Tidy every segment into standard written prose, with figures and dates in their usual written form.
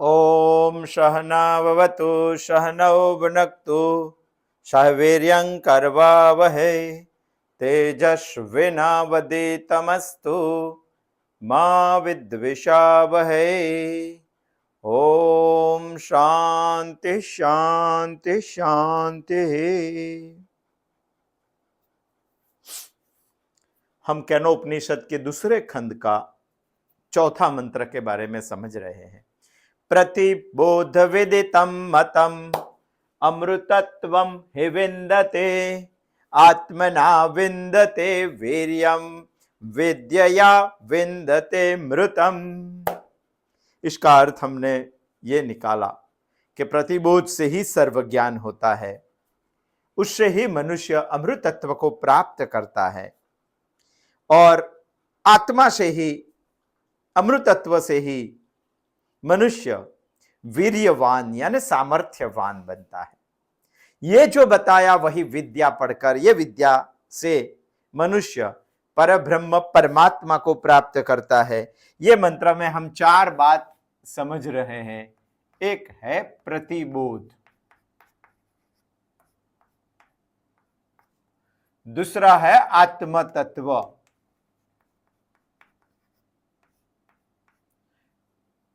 ओम सहनाववतु सहनौ भुनक्तु सह वीर्यं करवावहै तेजस्विनावधीतमस्तु मा विद्विषावहै। ओम शांति शांति शांति। हम केनोपनिषद के दूसरे खंड का चौथा मंत्र के बारे में समझ रहे हैं। प्रतिबोध विदितं मतम अमृतत्वं हि विन्दते आत्मना विन्दते वीर्यं विद्यया विन्दते मृतम। इसका अर्थ हमने ये निकाला कि प्रतिबोध से ही सर्वज्ञान होता है, उससे ही मनुष्य अमृतत्व को प्राप्त करता है और आत्मा से ही, अमृतत्व से ही मनुष्य वीर्यवान यानी सामर्थ्यवान बनता है। ये जो बताया वही विद्या पढ़कर, ये विद्या से मनुष्य परब्रह्म परमात्मा को प्राप्त करता है। ये मंत्र में हम चार बात समझ रहे हैं। एक है प्रतिबोध, दूसरा है आत्म तत्व,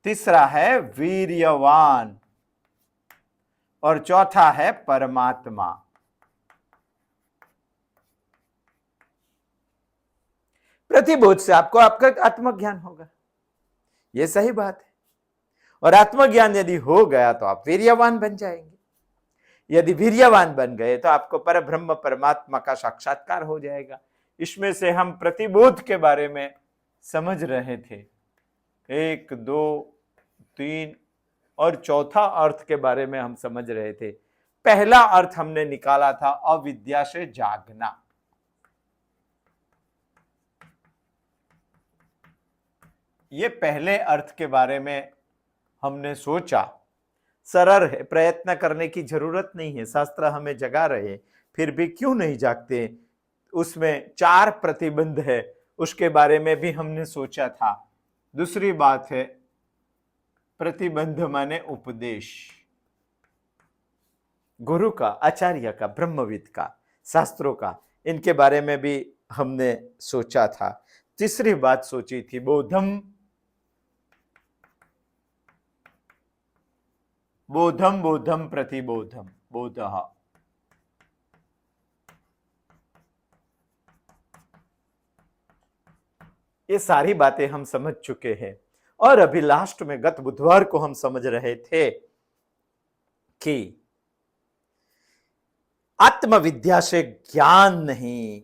तीसरा है वीर्यवान और चौथा है परमात्मा। प्रतिबोध से आपको आपका आत्मज्ञान होगा, यह सही बात है। और आत्मज्ञान यदि हो गया तो आप वीर्यवान बन जाएंगे। यदि वीर्यवान बन गए तो आपको परब्रह्म परमात्मा का साक्षात्कार हो जाएगा। इसमें से हम प्रतिबोध के बारे में समझ रहे थे, 1, 2, 3 और चौथा अर्थ के बारे में हम समझ रहे थे। पहला अर्थ हमने निकाला था अविद्या से जागना। ये पहले अर्थ के बारे में हमने सोचा। सरल है, प्रयत्न करने की जरूरत नहीं है। शास्त्र हमें जगा रहे, फिर भी क्यों नहीं जागते। उसमें 4 प्रतिबंध है, उसके बारे में भी हमने सोचा था। दूसरी बात है प्रतिबंध माने उपदेश, गुरु का, आचार्य का, ब्रह्मविद का, शास्त्रों का, इनके बारे में भी हमने सोचा था। तीसरी बात सोची थी बोधम, बोधम बोधम प्रतिबोधम, बोधः। ये सारी बातें हम समझ चुके हैं। और अभी लास्ट में गत बुधवार को हम समझ रहे थे कि आत्मविद्या से ज्ञान नहीं,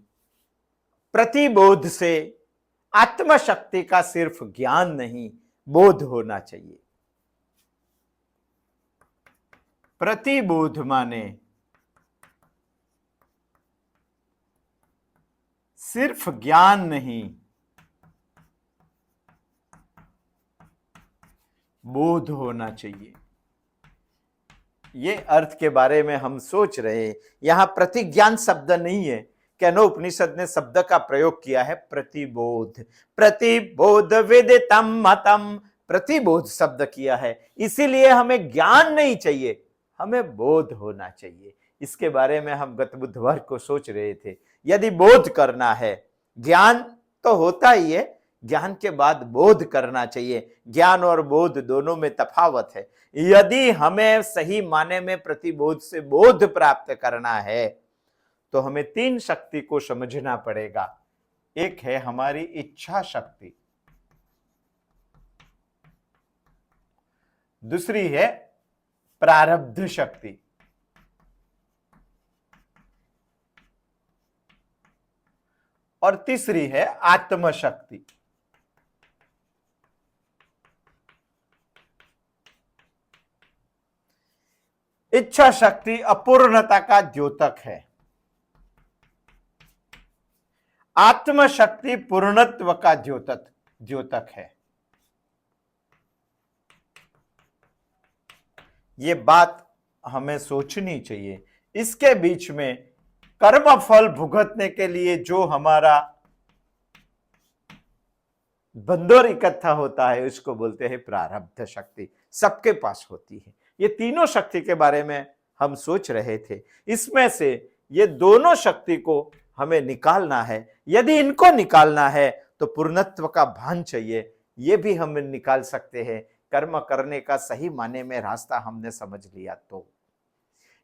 प्रतिबोध से आत्मशक्ति का सिर्फ ज्ञान नहीं, बोध होना चाहिए। प्रतिबोध माने सिर्फ ज्ञान नहीं, बोध होना चाहिए। ये अर्थ के बारे में हम सोच रहे हैं। यहां प्रतिज्ञान शब्द नहीं है, केनोपनिषद ने शब्द का प्रयोग किया है प्रतिबोध। प्रतिबोध विदितं मतम, प्रतिबोध शब्द किया है, इसीलिए हमें ज्ञान नहीं चाहिए, हमें बोध होना चाहिए। इसके बारे में हम गत बुधवार को सोच रहे थे। यदि बोध करना है, ज्ञान तो होता ही है, ज्ञान के बाद बोध करना चाहिए। ज्ञान और बोध दोनों में तफावत है। यदि हमें सही माने में प्रतिबोध से बोध प्राप्त करना है तो हमें 3 शक्ति को समझना पड़ेगा। एक है हमारी इच्छा शक्ति, दूसरी है प्रारब्ध शक्ति, और तीसरी है आत्म शक्ति। इच्छा शक्ति अपूर्णता का द्योतक है, आत्म शक्ति पूर्णत्व का द्योतक है। ये बात हमें सोचनी चाहिए। इसके बीच में कर्म फल भुगतने के लिए जो हमारा बंदर इकट्ठा होता है उसको बोलते हैं प्रारब्ध शक्ति। सबके पास होती है। ये तीनों शक्ति के बारे में हम सोच रहे थे। इसमें से ये दोनों शक्ति को हमें निकालना है। यदि इनको निकालना है तो पूर्णत्व का भान चाहिए, ये भी हम निकाल सकते हैं। कर्म करने का सही माने में रास्ता हमने समझ लिया तो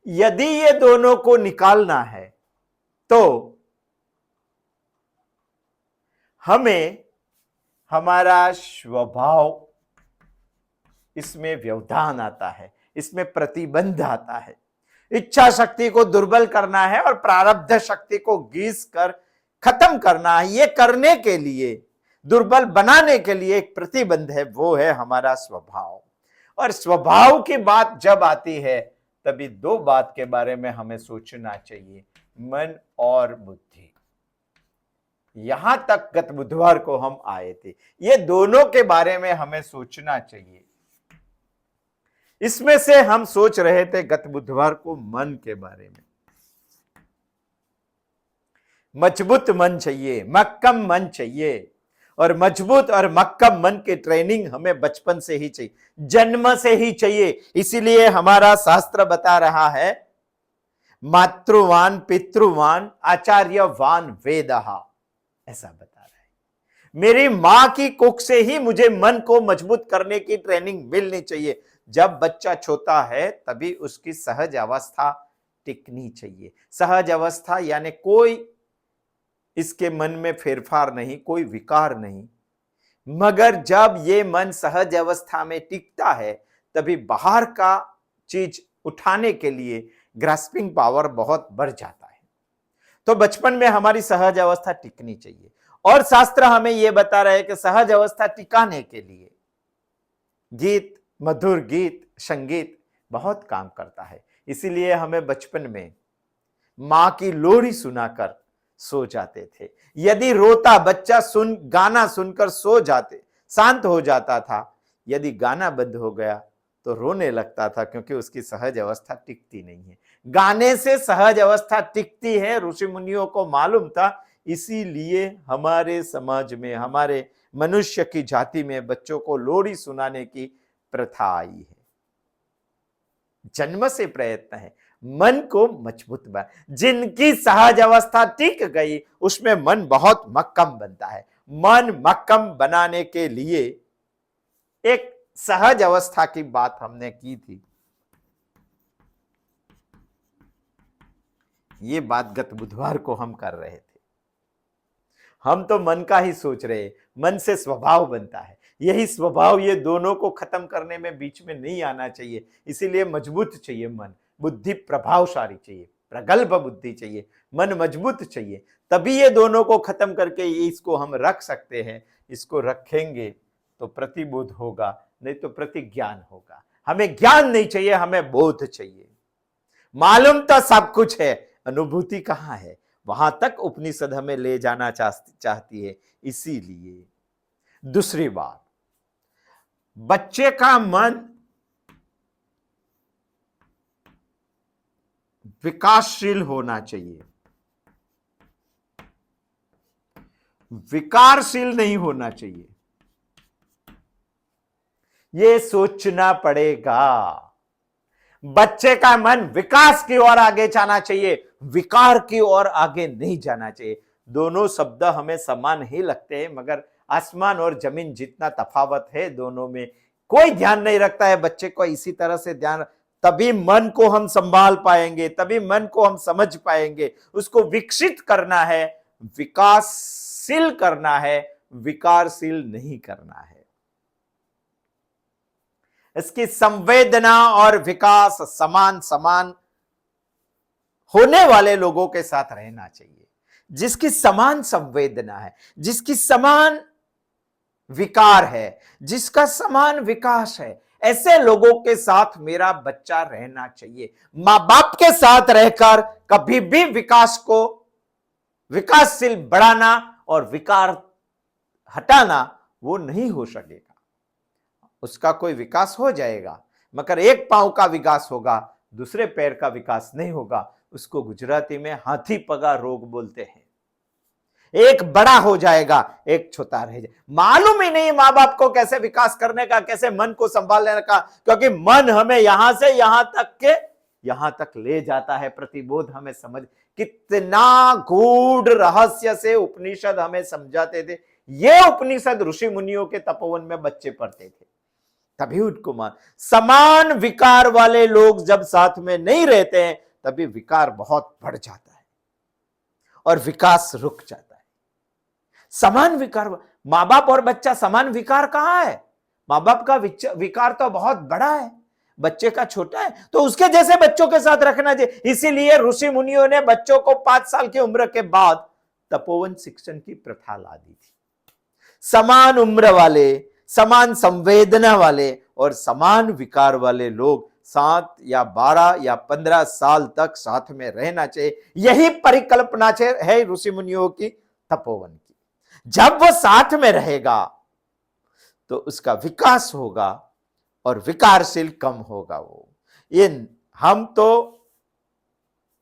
यदि ये दोनों को निकालना है तो हमें हमारा स्वभाव इसमें व्यवधान आता है, इसमें प्रतिबंध आता है। इच्छा शक्ति को दुर्बल करना है और प्रारब्ध शक्ति को घिस कर खत्म करना है। ये करने के लिए, दुर्बल बनाने के लिए एक प्रतिबंध है, वो है हमारा स्वभाव। और स्वभाव की बात जब आती है तभी दो बात के बारे में हमें सोचना चाहिए, मन और बुद्धि। यहां तक गत बुधवार को हम आए थे, ये दोनों के बारे में हमें सोचना चाहिए। इसमें से हम सोच रहे थे गत बुधवार को मन के बारे में। मजबूत मन चाहिए, मक्कम मन चाहिए, और मजबूत और मक्कम मन की ट्रेनिंग हमें बचपन से ही चाहिए, जन्म से ही चाहिए। इसीलिए हमारा शास्त्र बता रहा है, मातृवान पितृवान आचार्यवान वेदः, ऐसा बता रहा है। मेरी मां की कुख से ही मुझे मन को मजबूत करने की ट्रेनिंग मिलनी चाहिए। जब बच्चा छोटा है तभी उसकी सहज अवस्था टिकनी चाहिए। सहज अवस्था यानी कोई इसके मन में फेरफार नहीं, कोई विकार नहीं। मगर जब ये मन सहज अवस्था में टिकता है तभी बाहर का चीज उठाने के लिए ग्रास्पिंग पावर बहुत बढ़ जाता है। तो बचपन में हमारी सहज अवस्था टिकनी चाहिए। और शास्त्र हमें यह बता रहे हैं कि सहज अवस्था टिकाने के लिए गीत, मधुर गीत, संगीत बहुत काम करता है। इसीलिए हमें बचपन में मां की लोरी सुनाकर सो जाते थे। यदि रोता बच्चा गाना सुनकर सो जाते, शांत हो जाता था। यदि गाना बंद हो गया तो रोने लगता था, क्योंकि उसकी सहज अवस्था टिकती नहीं है। गाने से सहज अवस्था टिकती है, ऋषि मुनियों को मालूम था। इसीलिए हमारे समाज में, हमारे मनुष्य की जाति में बच्चों को लोरी सुनाने की प्रथा आई है। जन्म से प्रयत्न है मन को मजबूत बना। जिनकी सहज अवस्था टिक गई उसमें मन बहुत मक्कम बनता है। मन मक्कम बनाने के लिए एक सहज अवस्था की बात हमने की थी। ये बात गत बुधवार को हम कर रहे थे। हम तो मन का ही सोच रहे, मन से स्वभाव बनता है। यही स्वभाव ये दोनों को खत्म करने में बीच में नहीं आना चाहिए। इसीलिए मजबूत चाहिए मन, बुद्धि प्रभावशाली चाहिए, प्रगल्भ बुद्धि चाहिए, मन मजबूत चाहिए। तभी ये दोनों को खत्म करके इसको हम रख सकते हैं। इसको रखेंगे तो प्रतिबोध होगा, नहीं तो प्रतिज्ञान होगा। हमें ज्ञान नहीं चाहिए, हमें बोध चाहिए। मालूम तो सब कुछ है, अनुभूति कहां है? वहां तक उपनिषद हमें ले जाना चाहती है। इसीलिए दूसरी बात, बच्चे का मन विकासशील होना चाहिए, विकारशील नहीं होना चाहिए। ये सोचना पड़ेगा। बच्चे का मन विकास की ओर आगे जाना चाहिए, विकार की ओर आगे नहीं जाना चाहिए। दोनों शब्द हमें समान ही लगते हैं, मगर आसमान और जमीन जितना तफावत है दोनों में। कोई ध्यान नहीं रखता है बच्चे को इसी तरह से ध्यान, तभी मन को हम संभाल पाएंगे, तभी मन को हम समझ पाएंगे। उसको विकसित करना है, विकासशील करना है, विकारशील नहीं करना है। इसकी संवेदना और विकास समान समान होने वाले लोगों के साथ रहना चाहिए। जिसकी समान संवेदना है, जिसकी समान विकार है, जिसका समान विकास है, ऐसे लोगों के साथ मेरा बच्चा रहना चाहिए। मां बाप के साथ रहकर कभी भी विकास को विकासशील बढ़ाना और विकार हटाना वो नहीं हो सकेगा। उसका कोई विकास हो जाएगा, मगर एक पांव का विकास होगा, दूसरे पैर का विकास नहीं होगा। उसको गुजराती में हाथी पगा रोग बोलते हैं। एक बड़ा हो जाएगा, एक छोटा रह जाएगा। मालूम ही नहीं माँ बाप को कैसे विकास करने का, कैसे मन को संभालने का, क्योंकि मन हमें यहां से यहां तक ले जाता है। प्रतिबोध हमें समझ, कितना गूढ़ रहस्य से उपनिषद हमें समझाते थे। ये उपनिषद ऋषि मुनियों के तपोवन में बच्चे पढ़ते थे, तभी उनको मान। समान विकार वाले लोग जब साथ में नहीं रहते हैं तभी विकार बहुत बढ़ जाता है और विकास रुक जाता है। समान विकार, माँ बाप और बच्चा समान विकार कहां है? माँ बाप का विकार तो बहुत बड़ा है, बच्चे का छोटा है, तो उसके जैसे बच्चों के साथ रखना चाहिए। इसीलिए ऋषि मुनियों ने बच्चों को 5 साल की उम्र के बाद तपोवन शिक्षण की प्रथा ला दी थी। समान उम्र वाले, समान संवेदना वाले और समान विकार वाले लोग 7 या 12 या 15 साल तक साथ में रहना चाहिए। यही परिकल्पना है ऋषि मुनियों की तपोवन की। जब वो साथ में रहेगा तो उसका विकास होगा और विकारशील कम होगा। वो ये हम तो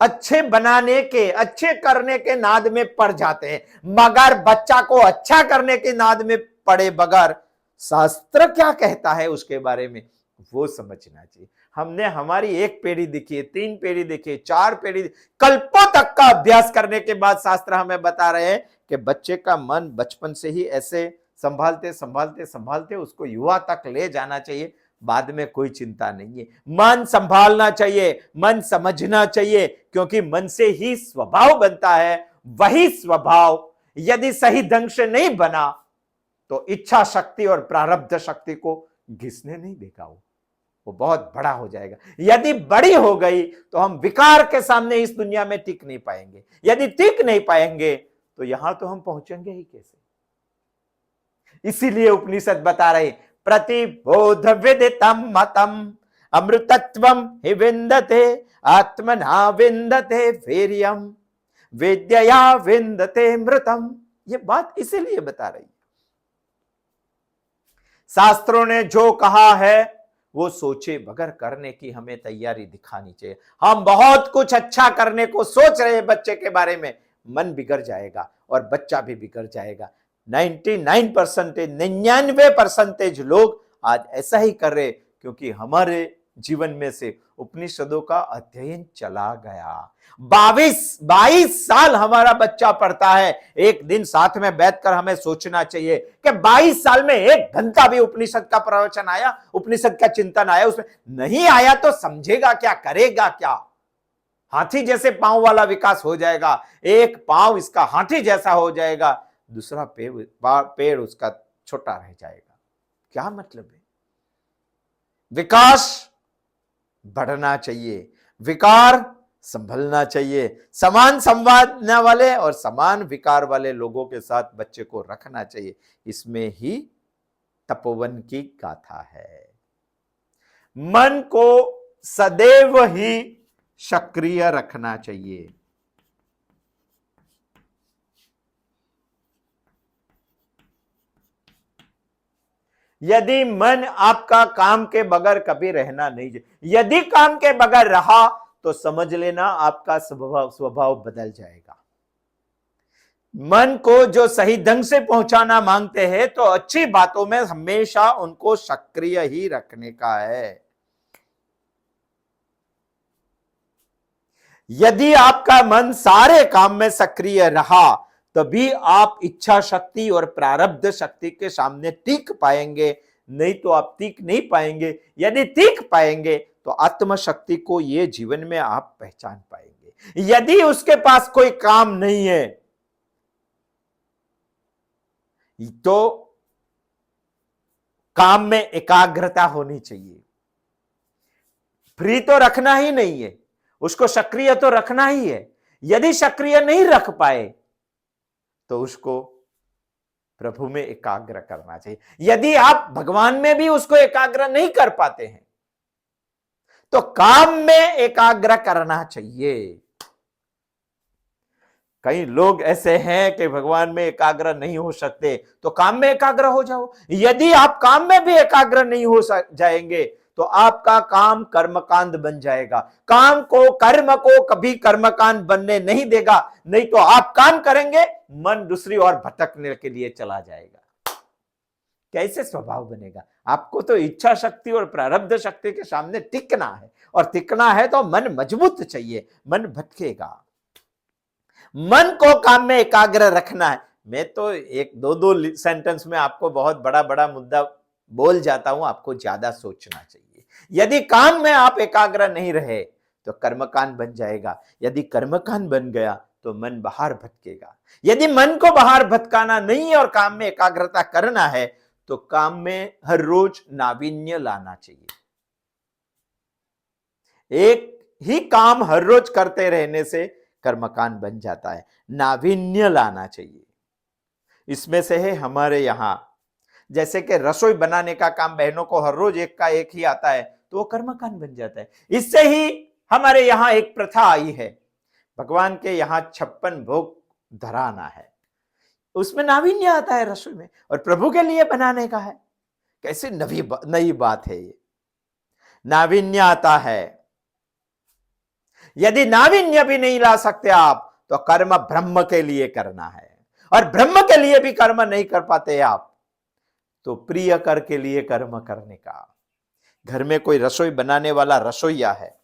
अच्छे बनाने के, अच्छे करने के नाद में पड़ जाते हैं, मगर बच्चा को अच्छा करने के नाद में पड़े बगैर शास्त्र क्या कहता है उसके बारे में वो समझना चाहिए। हमने हमारी 1 पीढ़ी देखी है, 3 पीढ़ी देखी है, 4 पीढ़ी, कल्पों तक का अभ्यास करने के बाद शास्त्र हमें बता रहे हैं कि बच्चे का मन बचपन से ही ऐसे संभालते संभालते संभालते उसको युवा तक ले जाना चाहिए। बाद में कोई चिंता नहीं है। मन संभालना चाहिए, मन समझना चाहिए, क्योंकि मन से ही स्वभाव बनता है। वही स्वभाव यदि सही ढंग से नहीं बना तो इच्छा शक्ति और प्रारब्ध शक्ति को घिसने नहीं देगा, वो बहुत बड़ा हो जाएगा। यदि बड़ी हो गई तो हम विकार के सामने इस दुनिया में टिक नहीं पाएंगे। यदि टिक नहीं पाएंगे तो यहां तो हम पहुंचेंगे ही कैसे? इसीलिए उपनिषद बता रहे, प्रतिबोध विदितम मतम अमृतत्वम हि विन्दते आत्मना विन्दते वीर्यम विद्यया विन्दते मृतम। ये बात इसीलिए बता रही है। शास्त्रों ने जो कहा है वो सोचे बगैर करने की हमें तैयारी दिखानी चाहिए। हम बहुत कुछ अच्छा करने को सोच रहे हैं बच्चे के बारे में, मन बिगड़ जाएगा और बच्चा भी बिगड़ जाएगा। 99% लोग आज ऐसा ही कर रहे, क्योंकि हमारे जीवन में से उपनिषदों का अध्ययन चला गया। 22 साल हमारा बच्चा पढ़ता है। एक दिन साथ में बैठकर हमें सोचना चाहिए कि 22 साल में 1 घंटा भी उपनिषद का प्रवचन आया, उपनिषद का चिंतन आया? उसमें नहीं आया तो समझेगा क्या, करेगा क्या? हाथी जैसे पांव वाला विकास हो जाएगा, एक पांव इसका हाथी जैसा हो जाएगा, दूसरा पेड़ उसका छोटा रह जाएगा। क्या मतलब है? विकास बढ़ना चाहिए, विकार संभलना चाहिए। समान संवादना वाले और समान विकार वाले लोगों के साथ बच्चे को रखना चाहिए। इसमें ही तपोवन की गाथा है। मन को सदैव ही सक्रिय रखना चाहिए। यदि मन आपका काम के बगैर कभी रहना नहीं चाहिए, यदि काम के बगैर रहा तो समझ लेना आपका स्वभाव बदल जाएगा। मन को जो सही ढंग से पहुंचाना मांगते हैं तो अच्छी बातों में हमेशा उनको सक्रिय ही रखने का है। यदि आपका मन सारे काम में सक्रिय रहा तभी आप इच्छा शक्ति और प्रारब्ध शक्ति के सामने टिक पाएंगे, नहीं तो आप टिक नहीं पाएंगे। यदि टिक पाएंगे तो आत्मशक्ति को ये जीवन में आप पहचान पाएंगे। यदि उसके पास कोई काम नहीं है तो काम में एकाग्रता होनी चाहिए। फ्री तो रखना ही नहीं है, उसको सक्रिय तो रखना ही है। यदि सक्रिय नहीं रख पाए तो उसको प्रभु में एकाग्र करना चाहिए। यदि आप भगवान में भी उसको एकाग्र नहीं कर पाते हैं तो काम में एकाग्र करना चाहिए। कई लोग ऐसे हैं कि भगवान में एकाग्र नहीं हो सकते तो काम में एकाग्र हो जाओ। यदि आप काम में भी एकाग्र नहीं हो जाएंगे तो आपका काम कर्मकांड बन जाएगा। काम को, कर्म को कभी कर्मकांड बनने नहीं देगा, नहीं तो आप काम करेंगे, मन दूसरी ओर भटकने के लिए चला जाएगा। कैसे स्वभाव बनेगा? आपको तो इच्छा शक्ति और प्रारब्ध शक्ति के सामने टिकना है, और टिकना है तो मन मजबूत चाहिए, मन भटकेगा। मन को काम में एकाग्र रखना है। मैं तो एक दो सेंटेंस में आपको बहुत बड़ा बड़ा मुद्दा बोल जाता हूं, आपको ज्यादा सोचना चाहिए। यदि काम में आप एकाग्र नहीं रहे तो कर्मकांड बन जाएगा, यदि कर्मकांड बन गया तो मन बाहर भटकेगा। यदि मन को बाहर भटकाना नहीं है और काम में एकाग्रता करना है तो काम में हर रोज नावीन्य लाना चाहिए। एक ही काम हर रोज करते रहने से कर्मकांड बन जाता है, नावीन्य लाना चाहिए। इसमें से है हमारे यहां, जैसे कि रसोई बनाने का काम बहनों को हर रोज एक का एक ही आता है तो वो कर्मकांड बन जाता है। इससे ही हमारे यहां एक प्रथा आई है, भगवान के यहां 56 भोग धराना है, उसमें नावीन्य आता है रसोई में, और प्रभु के लिए बनाने का है। कैसी नई बात है ये, नावीन्य आता है। यदि नावीन्य भी नहीं ला सकते आप तो कर्म ब्रह्म के लिए करना है, और ब्रह्म के लिए भी कर्म नहीं कर पाते आप तो प्रिय कर के लिए कर्म करने का। घर में कोई रसोई बनाने वाला रसोइया है,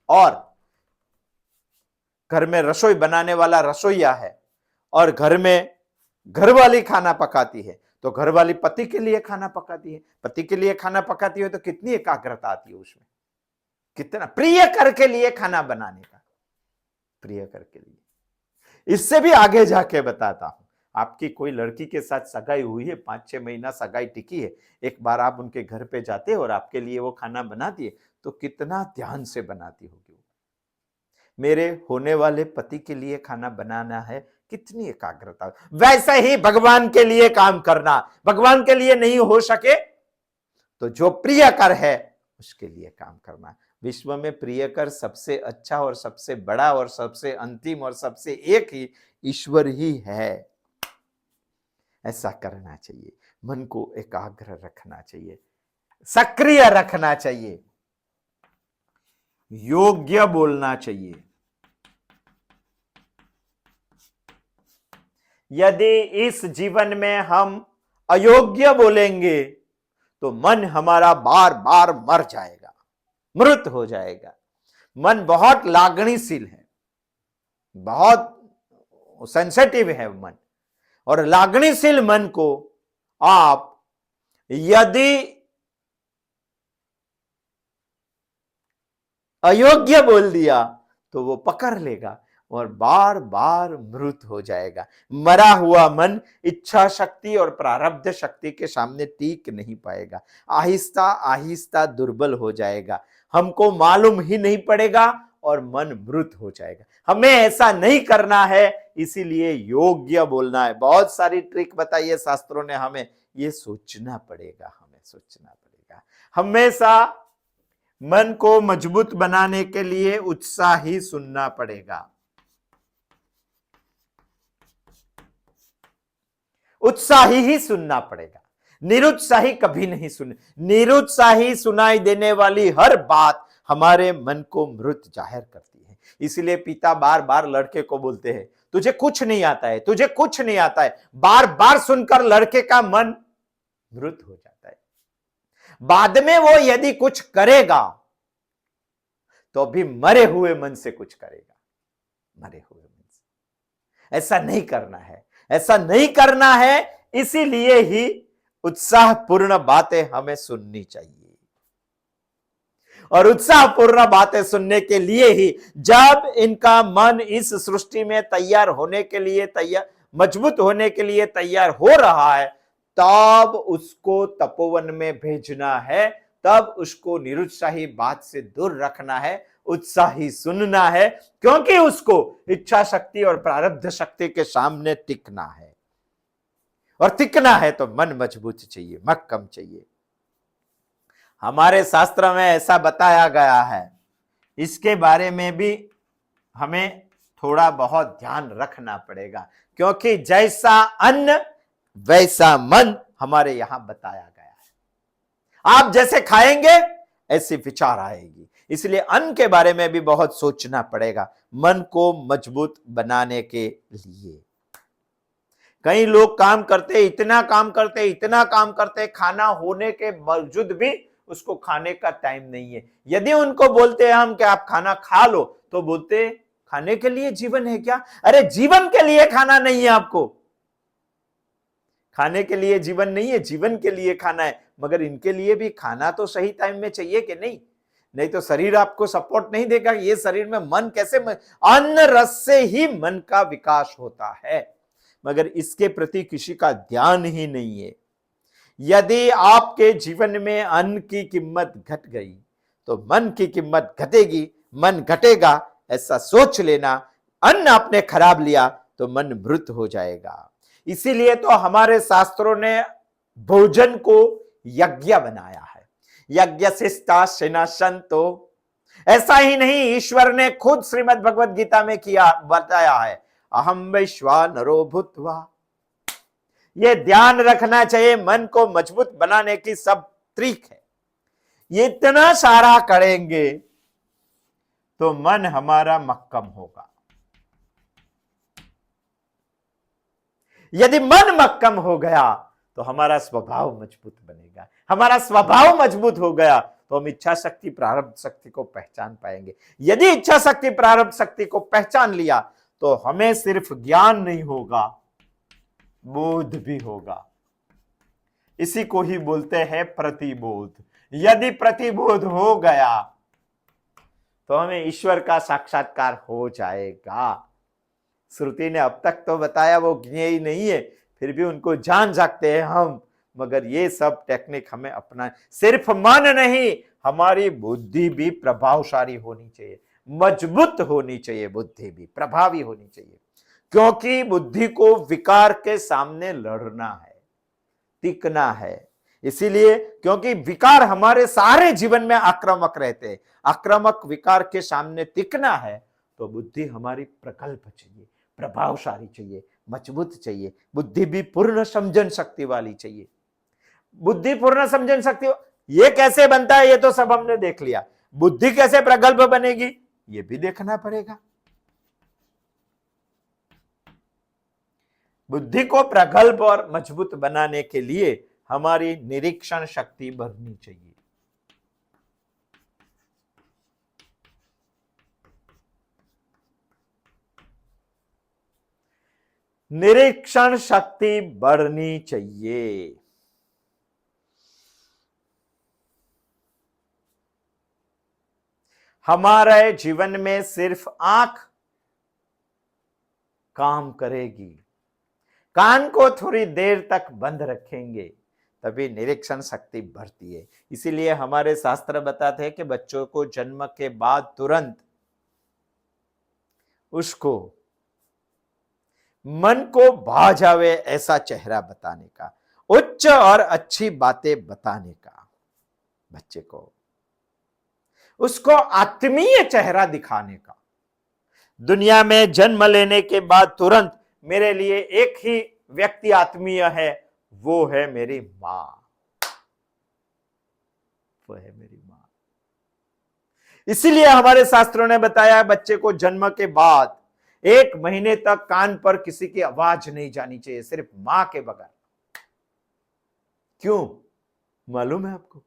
और घर में रसोई बनाने वाला रसोइया है, और घर में घरवाली खाना पकाती है, तो घरवाली पति के लिए खाना पकाती है, पति के लिए खाना पकाती है तो कितनी एकाग्रता आती है उसमें, कितना प्रिय करके लिए खाना बनाने का, प्रिय करके लिए। इससे भी आगे जाके बताता हूं, आपकी कोई लड़की के साथ सगाई हुई है, 5-6 महीना सगाई टिकी है, एक बार आप उनके घर पे जाते हो और आपके लिए वो खाना बनाती है तो कितना ध्यान से बनाती होगी। मेरे होने वाले पति के लिए खाना बनाना है, कितनी एकाग्रता। वैसे ही भगवान के लिए काम करना, भगवान के लिए नहीं हो सके तो जो प्रिय कर है उसके लिए काम करना। विश्व में प्रिय कर सबसे अच्छा और सबसे बड़ा और सबसे अंतिम और सबसे एक ही ईश्वर ही है। ऐसा करना चाहिए, मन को एकाग्र रखना चाहिए, सक्रिय रखना चाहिए, योग्य बोलना चाहिए। यदि इस जीवन में हम अयोग्य बोलेंगे तो मन हमारा बार बार मर जाएगा, मृत हो जाएगा। मन बहुत लागणीशील है, बहुत सेंसिटिव है मन, और लागणीशील मन को आप यदि अयोग्य बोल दिया तो वो पकड़ लेगा और बार बार मृत हो जाएगा। मरा हुआ मन इच्छा शक्ति और प्रारब्ध शक्ति के सामने टिक नहीं पाएगा, आहिस्ता आहिस्ता दुर्बल हो जाएगा, हमको मालूम ही नहीं पड़ेगा और मन मृत हो जाएगा। हमें ऐसा नहीं करना है, इसीलिए योग्य बोलना है। बहुत सारी ट्रिक बताई है शास्त्रों ने हमें, ये सोचना पड़ेगा, हमें सोचना पड़ेगा। हमेशा मन को मजबूत बनाने के लिए उत्साही सुनना पड़ेगा, उत्साही ही सुनना पड़ेगा, निरुत्साही कभी नहीं सुने। निरुत्साही सुनाई देने वाली हर बात हमारे मन को मृत जाहिर करती है। इसलिए पिता बार बार लड़के को बोलते हैं, तुझे कुछ नहीं आता है, तुझे कुछ नहीं आता है। बार बार सुनकर लड़के का मन मृत हो जाता है। बाद में वो यदि कुछ करेगा तो भी मरे हुए मन से कुछ करेगा, मरे हुए मन से। ऐसा नहीं करना है, ऐसा नहीं करना है। इसीलिए ही उत्साहपूर्ण बातें हमें सुननी चाहिए, और उत्साहपूर्ण बातें सुनने के लिए ही जब इनका मन इस सृष्टि में तैयार होने के लिए, तैयार मजबूत होने के लिए तैयार हो रहा है, तब उसको तपोवन में भेजना है, तब उसको निरुत्साही बात से दूर रखना है, उत्साही सुनना है, क्योंकि उसको इच्छा शक्ति और प्रारब्ध शक्ति के सामने टिकना है। और टिकना है तो मन मजबूत चाहिए, मक्कम चाहिए। हमारे शास्त्र में ऐसा बताया गया है, इसके बारे में भी हमें थोड़ा बहुत ध्यान रखना पड़ेगा, क्योंकि जैसा अन्न वैसा मन हमारे यहां बताया गया है। आप जैसे खाएंगे ऐसे विचार आएगी। इसलिए अन्न के बारे में भी बहुत सोचना पड़ेगा मन को मजबूत बनाने के लिए। कई लोग काम करते, इतना काम करते, खाना होने के बावजूद भी उसको खाने का टाइम नहीं है। यदि उनको बोलते हैं हम कि आप खाना खा लो, तो बोलते खाने के लिए जीवन है क्या? अरे जीवन के लिए खाना नहीं है, आपको खाने के लिए जीवन नहीं है, जीवन के लिए खाना है। मगर इनके लिए भी खाना तो सही टाइम में चाहिए कि नहीं? नहीं तो शरीर आपको सपोर्ट नहीं देगा। ये शरीर में मन कैसे, अन्न रस से ही मन का विकास होता है, मगर इसके प्रति किसी का ध्यान ही नहीं है। यदि आपके जीवन में अन्न की कीमत घट गई तो मन की कीमत घटेगी, मन घटेगा, ऐसा सोच लेना। अन्न आपने खराब लिया तो मन मृत हो जाएगा। इसीलिए तो हमारे शास्त्रों ने भोजन को यज्ञ बनाया है। यज्ञ शिष्टा संतो। ऐसा ही नहीं, ईश्वर ने खुद श्रीमद् भगवद गीता में किया, बताया है, अहम वैश्वानरो भूत्वा। ये ध्यान रखना चाहिए, मन को मजबूत बनाने की सब ट्रिक है। ये इतना सारा करेंगे तो मन हमारा मक्कम होगा। यदि मन मक्कम हो गया तो हमारा स्वभाव मजबूत बनेगा। हमारा स्वभाव मजबूत हो गया तो हम इच्छा शक्ति, प्रारब्ध शक्ति को पहचान पाएंगे। यदि इच्छा शक्ति, प्रारब्ध शक्ति को पहचान लिया तो हमें सिर्फ ज्ञान नहीं होगा, बोध भी होगा। इसी को ही बोलते हैं प्रतिबोध। यदि प्रतिबोध हो गया तो हमें ईश्वर का साक्षात्कार हो जाएगा। श्रुति ने अब तक तो बताया वो ज्ञेय नहीं है, फिर भी उनको जान सकते हैं हम। मगर ये सब टेक्निक हमें अपना, सिर्फ मन नहीं, हमारी बुद्धि भी प्रभावशाली होनी चाहिए, मजबूत होनी चाहिए, बुद्धि भी प्रभावी होनी चाहिए। क्योंकि बुद्धि को विकार के सामने लड़ना है, टिकना है। इसीलिए क्योंकि विकार हमारे सारे जीवन में आक्रामक रहते हैं, आक्रामक विकार के सामने टिकना है तो बुद्धि हमारी प्रकल्प चाहिए, प्रभावशाली चाहिए, मजबूत चाहिए। बुद्धि भी पूर्ण समझन शक्ति वाली चाहिए। बुद्धि पूर्ण समझन शक्ति ये कैसे बनता है, ये तो सब हमने देख लिया। बुद्धि कैसे प्रगल्भ बनेगी, ये भी देखना पड़ेगा। बुद्धि को प्रगल्भ और मजबूत बनाने के लिए हमारी निरीक्षण शक्ति बढ़नी चाहिए। निरीक्षण शक्ति बढ़नी चाहिए। हमारे जीवन में सिर्फ आंख काम करेगी, कान को थोड़ी देर तक बंद रखेंगे तभी निरीक्षण शक्ति बढ़ती है। इसीलिए हमारे शास्त्र बताते हैं कि बच्चों को जन्म के बाद तुरंत उसको मन को भा जावे ऐसा चेहरा बताने का, उच्च और अच्छी बातें बताने का, बच्चे को उसको आत्मीय चेहरा दिखाने का। दुनिया में जन्म लेने के बाद तुरंत मेरे लिए एक ही व्यक्ति आत्मीय है, वो है मेरी मां, वो है मेरी मां। इसीलिए हमारे शास्त्रों ने बताया बच्चे को जन्म के बाद 1 महीने तक कान पर किसी की आवाज नहीं जानी चाहिए, सिर्फ मां के बगैर। क्यों मालूम है आपको?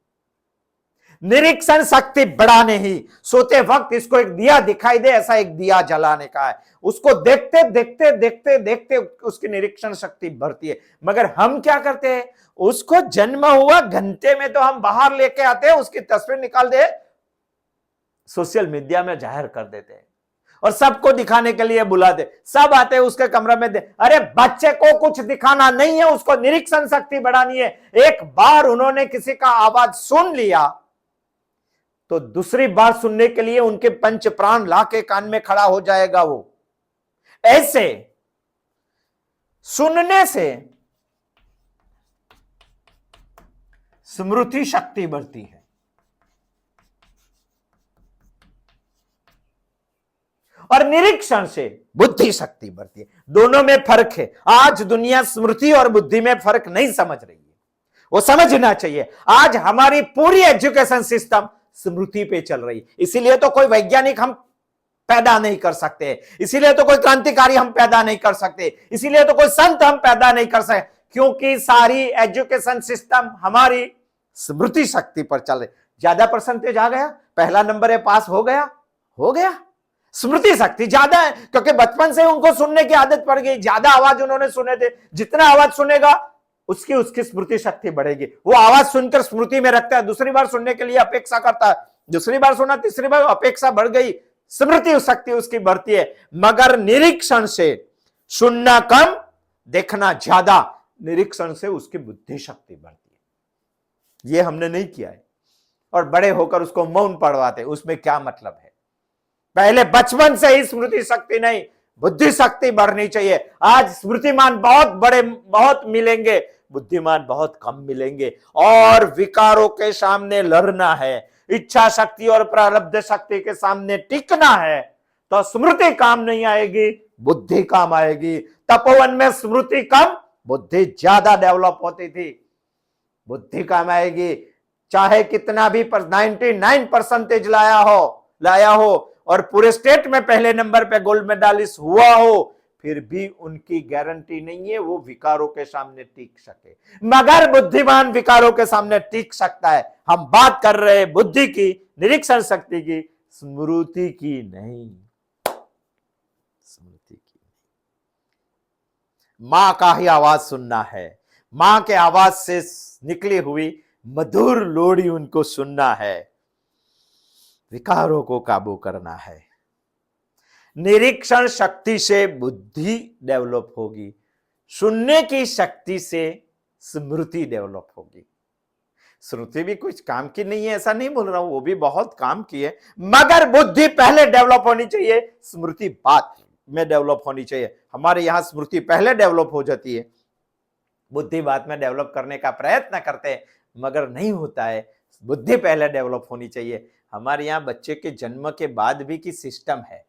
निरीक्षण शक्ति बढ़ाने ही, सोते वक्त इसको एक दिया दिखाई दे, ऐसा एक दिया जलाने का है। उसको देखते देखते देखते देखते उसकी निरीक्षण शक्ति बढ़ती है। मगर हम क्या करते हैं, उसको जन्म हुआ घंटे में तो हम बाहर लेके आते हैं, उसकी तस्वीर निकाल दे, सोशल मीडिया में जाहिर कर देते हैं और सबको दिखाने के लिए बुला दे। सब आते हैं उसके कमरे में दे। अरे बच्चे को कुछ दिखाना नहीं है, उसको निरीक्षण शक्ति बढ़ानी है। एक बार उन्होंने किसी का आवाज सुन लिया तो दूसरी बार सुनने के लिए उनके पंच प्राण लाके कान में खड़ा हो जाएगा। वो ऐसे सुनने से स्मृति शक्ति बढ़ती है और निरीक्षण से बुद्धि शक्ति बढ़ती है। दोनों में फर्क है। आज दुनिया स्मृति और बुद्धि में फर्क नहीं समझ रही है, वो समझना चाहिए। आज हमारी पूरी एजुकेशन सिस्टम स्मृति पे चल रही। इसीलिए तो कोई वैज्ञानिक हम पैदा नहीं कर सकते, इसीलिए तो कोई क्रांतिकारी हम पैदा नहीं कर सकते, इसीलिए तो कोई संत हम पैदा नहीं कर सकते, क्योंकि सारी एजुकेशन सिस्टम हमारी स्मृति शक्ति पर चल रही। ज्यादा परसेंटेज आ गया, पहला नंबर है, पास हो गया, स्मृति शक्ति ज्यादा है, क्योंकि बचपन से उनको सुनने की आदत पड़ गई, ज्यादा आवाज उन्होंने सुने थे, जितना आवाज सुनेगा उसकी स्मृति शक्ति बढ़ेगी। वो आवाज सुनकर स्मृति में रखता है, दूसरी बार सुनने के लिए अपेक्षा करता है, दूसरी बार सुना, तीसरी बार अपेक्षा बढ़ गई, स्मृति शक्ति उसकी बढ़ती है। मगर निरीक्षण से सुनना कम, देखना ज्यादा, निरीक्षण से उसकी बुद्धि शक्ति बढ़ती है। ये हमने नहीं किया है, और बड़े होकर उसको मौन पढ़वाते, उसमें क्या मतलब है? पहले बचपन से ही स्मृति शक्ति नहीं, बुद्धि शक्ति बढ़नी चाहिए। आज स्मृतिमान बहुत मिलेंगे, बुद्धिमान बहुत कम मिलेंगे, और विकारों के सामने लड़ना है, इच्छा शक्ति और प्रारब्ध शक्ति के सामने टिकना है, तो स्मृति काम नहीं आएगी, बुद्धि काम आएगी। तपोवन में स्मृति कम, बुद्धि ज्यादा डेवलप होती थी, बुद्धि काम आएगी। चाहे कितना भी 99% लाया हो और पूरे स्टेट में पहले नंबर पे गोल्ड मेडलिस्ट हुआ हो, फिर भी उनकी गारंटी नहीं है वो विकारों के सामने टिक सके। मगर बुद्धिमान विकारों के सामने टिक सकता है। हम बात कर रहे हैं बुद्धि की, निरीक्षण शक्ति की, स्मृति की नहीं, स्मृति की। मां का ही आवाज सुनना है, मां के आवाज से निकली हुई मधुर लोड़ी उनको सुनना है, विकारों को काबू करना है। निरीक्षण शक्ति से बुद्धि डेवलप होगी, सुनने की शक्ति से स्मृति डेवलप होगी। स्मृति भी कुछ काम की नहीं है, ऐसा नहीं बोल रहा हूं, वो भी बहुत काम की है, मगर बुद्धि पहले डेवलप होनी चाहिए, स्मृति बाद में डेवलप होनी चाहिए। हमारे यहां स्मृति पहले डेवलप हो जाती है, बुद्धि बाद में डेवलप करने का प्रयत्न करते हैं, मगर नहीं होता है। बुद्धि पहले डेवलप होनी चाहिए। हमारे यहाँ बच्चे के जन्म के बाद भी की सिस्टम है,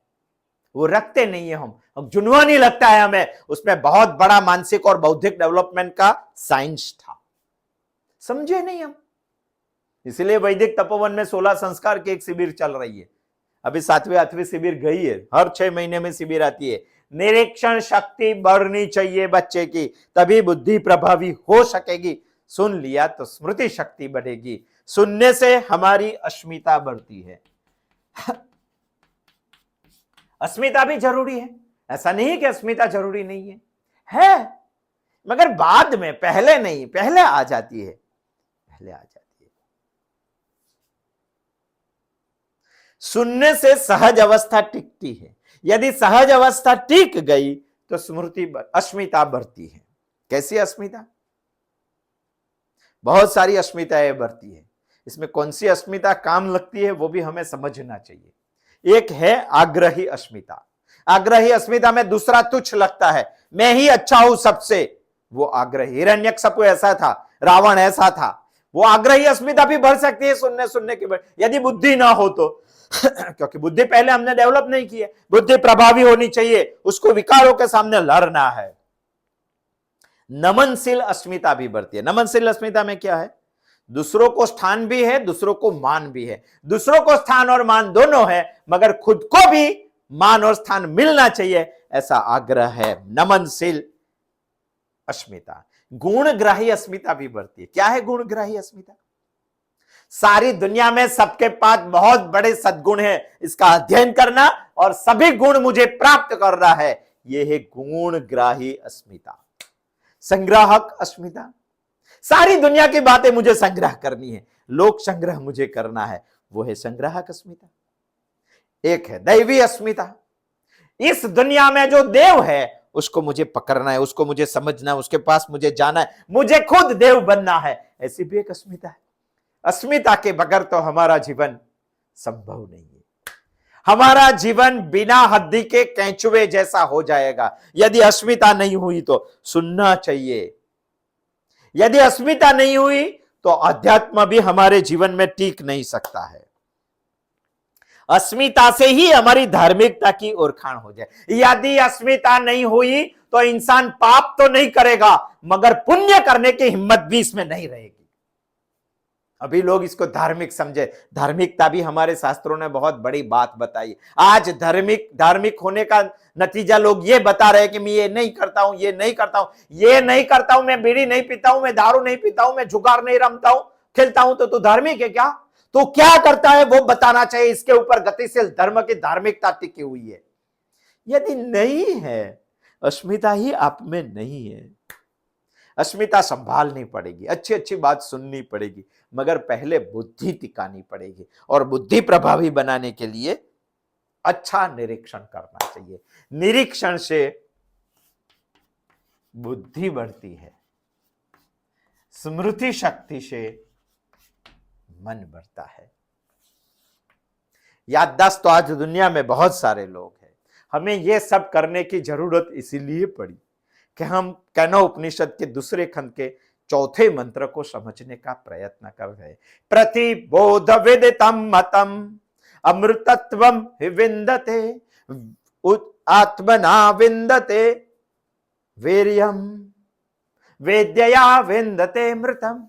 वो रखते नहीं है। हम जुनवा नहीं लगता है हमें, उसमें बहुत बड़ा मानसिक और बौद्धिक डेवलपमेंट का साइंस था, समझे नहीं हम। इसलिए वैदिक तपोवन में 16 संस्कार की एक शिविर चल रही है, अभी 7वीं 8वीं शिविर गई है, हर 6 महीने में शिविर आती है। निरीक्षण शक्ति बढ़नी चाहिए बच्चे की, तभी बुद्धि प्रभावी हो सकेगी। सुन लिया तो स्मृति शक्ति बढ़ेगी, सुनने से हमारी अस्मिता बढ़ती है। अस्मिता भी जरूरी है, ऐसा नहीं कि अस्मिता जरूरी नहीं है, मगर बाद में, पहले नहीं, पहले आ जाती है, पहले आ जाती है। सुनने से सहज अवस्था टिकती है, यदि सहज अवस्था टिक गई तो स्मृति, अस्मिता बढ़ती है। कैसी अस्मिता? बहुत सारी अस्मिताएं बढ़ती है, इसमें कौन सी अस्मिता काम लगती है वो भी हमें समझना चाहिए। एक है आग्रही अस्मिता। आग्रही अस्मिता में दूसरा तुच्छ लगता है, मैं ही अच्छा हूं सबसे, वो आग्रही। हिरण्यकशिपु ऐसा था, रावण ऐसा था। वो आग्रही अस्मिता भी बढ़ सकती है सुनने के बाद, यदि बुद्धि ना हो तो क्योंकि बुद्धि पहले हमने डेवलप नहीं की है। बुद्धि प्रभावी होनी चाहिए, उसको विकारों के सामने लड़ना है। नमनशील अस्मिता भी बढ़ती है। नमनशील अस्मिता में क्या है? दूसरों को स्थान भी है, दूसरों को मान भी है। दूसरों को स्थान और मान दोनों है, मगर खुद को भी मान और स्थान मिलना चाहिए, ऐसा आग्रह है। नमनशील अस्मिता। गुणग्राही अस्मिता भी बढ़ती है। क्या है गुणग्राही अस्मिता? सारी दुनिया में सबके पास बहुत बड़े सद्गुण है, इसका अध्ययन करना और सभी गुण मुझे प्राप्त करना है, यह है गुणग्राही अस्मिता। संग्राहक अस्मिता। सारी दुनिया की बातें मुझे संग्रह करनी है, लोक संग्रह मुझे करना है, वो है संग्राहक अस्मिता। एक है दैवी अस्मिता। इस दुनिया में जो देव है उसको मुझे पकड़ना है, उसको मुझे समझना है, उसके पास मुझे जाना है, मुझे खुद देव बनना है, ऐसी भी एक अस्मिता है। अस्मिता के बगैर तो हमारा जीवन संभव नहीं है। हमारा जीवन बिना हड्डी के कैंचुए जैसा हो जाएगा यदि अस्मिता नहीं हुई तो। सुनना चाहिए। यदि अस्मिता नहीं हुई तो अध्यात्म भी हमारे जीवन में टिक नहीं सकता है। अस्मिता से ही हमारी धार्मिकता की ओरखान हो जाए। यदि अस्मिता नहीं हुई तो इंसान पाप तो नहीं करेगा, मगर पुण्य करने की हिम्मत भी इसमें नहीं रहेगी। अभी लोग इसको धार्मिक समझे। धार्मिकता भी हमारे शास्त्रों ने बहुत बड़ी बात बताई। आज धार्मिक होने का नतीजा लोग ये बता रहे हैं कि मैं ये नहीं करता हूं, ये नहीं करता हूं, ये नहीं करता हूं, मैं बीड़ी नहीं पीता हूं, मैं दारू नहीं पीता हूं, मैं जुगार नहीं रमता हूं, खेलता हूं, तो तू धार्मिक है क्या? तो क्या करता है वो बताना चाहिए। इसके ऊपर गतिशील धर्म की धार्मिकता टिकी हुई है। यदि नहीं है, अस्मिता ही आप में नहीं है, अस्मिता संभालनी पड़ेगी, अच्छी अच्छी बात सुननी पड़ेगी, मगर पहले बुद्धि टिकानी पड़ेगी। और बुद्धि प्रभावी बनाने के लिए अच्छा निरीक्षण करना चाहिए। निरीक्षण से बुद्धि बढ़ती है, स्मृति शक्ति से मन बढ़ता है। याददाश्त तो आज दुनिया में बहुत सारे लोग हैं। हमें यह सब करने की जरूरत इसीलिए पड़ी कि हम कैनोपनिषद के दूसरे खंड के चौथे मंत्र को समझने का प्रयत्न कर रहे। प्रतिबोध विदितम मतम अमृतत्वम हि विन्दते आत्मना विन्दते वीर्यम वेद्यया विन्दते मृतम।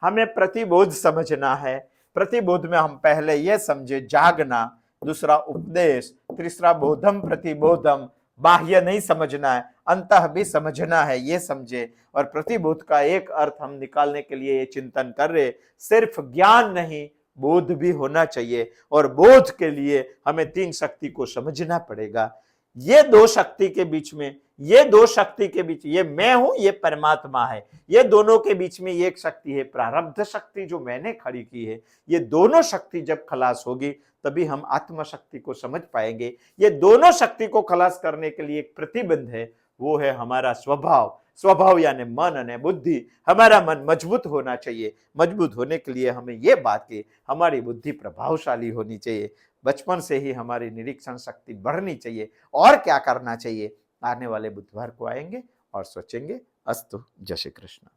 हमें प्रतिबोध समझना है। प्रतिबोध में हम पहले यह समझे जागना, दूसरा उपदेश, तीसरा बोधम प्रतिबोधम। बाह्य नहीं समझना है, अंतः भी समझना है, ये समझे। और प्रतिबोध का एक अर्थ हम निकालने के लिए ये चिंतन कर रहे, सिर्फ ज्ञान नहीं, बोध भी होना चाहिए। और बोध के लिए हमें तीन शक्ति को समझना पड़ेगा। ये दो शक्ति के बीच में, ये मैं हूं, ये परमात्मा है, ये दोनों के बीच में एक शक्ति है प्रारब्ध शक्ति, जो मैंने खड़ी की है। ये दोनों शक्ति जब खलास होगी तभी हम आत्म शक्ति को समझ पाएंगे। ये दोनों शक्ति को खलास करने के लिए एक प्रतिबंध है, वो है हमारा स्वभाव यानी मन और बुद्धि। हमारा मन मजबूत होना चाहिए। मजबूत होने के लिए हमें यह बात की हमारी बुद्धि प्रभावशाली होनी चाहिए। बचपन से ही हमारी निरीक्षण शक्ति बढ़नी चाहिए। और क्या करना चाहिए, आने वाले बुधवार को आएंगे और सोचेंगे। अस्तु। जय श्री कृष्ण।